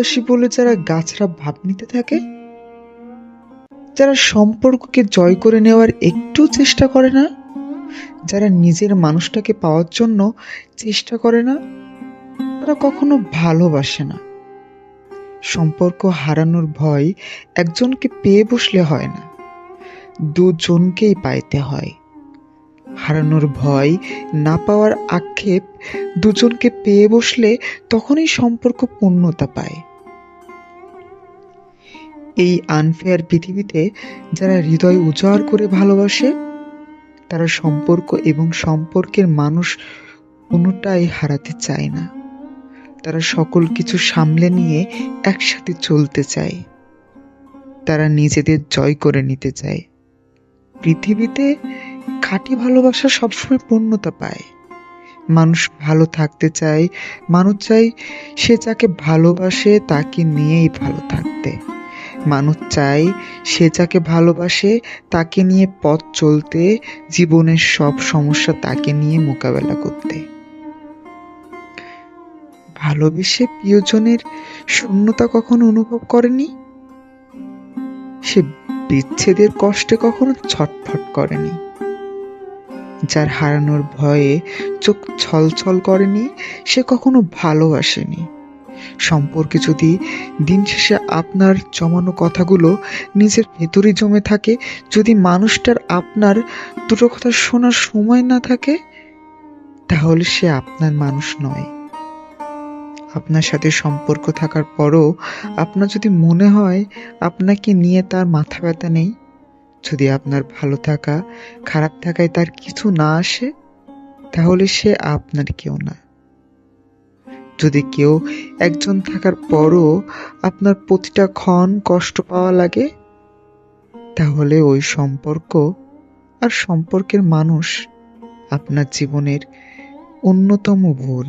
ভালোবাসি বলে যারা গাছরা ভাব নিতে থাকে, যারা সম্পর্ককে জয় করে নেওয়ার একটু চেষ্টা করে না, যারা নিজের মানুষটাকে পাওয়ার জন্য চেষ্টা করে না, তারা কখনো ভালোবাসে না। সম্পর্ক হারানোর ভয় একজনকে পেয়ে বসলে হয় না, দুজনকেই পাইতে হয়। হারানোর ভয়, না পাওয়ার আক্ষেপ দুজনকে পেয়ে বসলে তখনই সম্পর্ক পূর্ণতা পায়। এই আনফেয়ার পৃথিবীতে যারা হৃদয় উজাড় করে ভালোবাসে, তারা সম্পর্ক এবং সম্পর্কের মানুষ কোনোটাই হারাতে চায় না। তারা সকল কিছু সামলে নিয়ে একসাথে চলতে চায়। তারা নিজেদের জয় করে নিতে চায়। পৃথিবীতে খাঁটি ভালোবাসা সবসময় পূর্ণতা পায়। মানুষ ভালো থাকতে চায়, মানুষ চায় সে যাকে ভালোবাসে তাকে নিয়েই ভালো থাকতে। মানুষ চায় সে যাকে ভালোবাসে তাকে নিয়ে পথ চলতে, জীবনের সব সমস্যা তাকে নিয়ে মোকাবেলা করতে। ভালোবেসে প্রিয়জনের শূন্যতা কখনো অনুভব করেনি? সে বিচ্ছেদের কষ্টে কখনো ছটফট করেনি? যার হারানোর ভয়ে চোখ ছলছল করেনি, সে কখনো ভালোবাসেনি। সম্পর্কে যদি দিন শেষে আপনার জমানো কথাগুলো নিজের ভেতরে জমে থাকে, যদি মানুষটার আপনার দুটো কথা শোনার সময় না থাকে, তাহলে সে আপনার মানুষ নয়। আপনার সাথে সম্পর্ক থাকার পরও আপনার যদি মনে হয় আপনাকে নিয়ে তার মাথা ব্যথা নেই, যদি আপনার ভালো থাকা খারাপ থাকায় তার কিছু না আসে, তাহলে সে আপনার কেউ না। যদি কেউ একজন থাকার পরও আপনার প্রতিটা ক্ষণ কষ্ট পাওয়া লাগে, তাহলে ওই সম্পর্ক আর সম্পর্কের মানুষ আপনার জীবনের অন্যতম ভুল।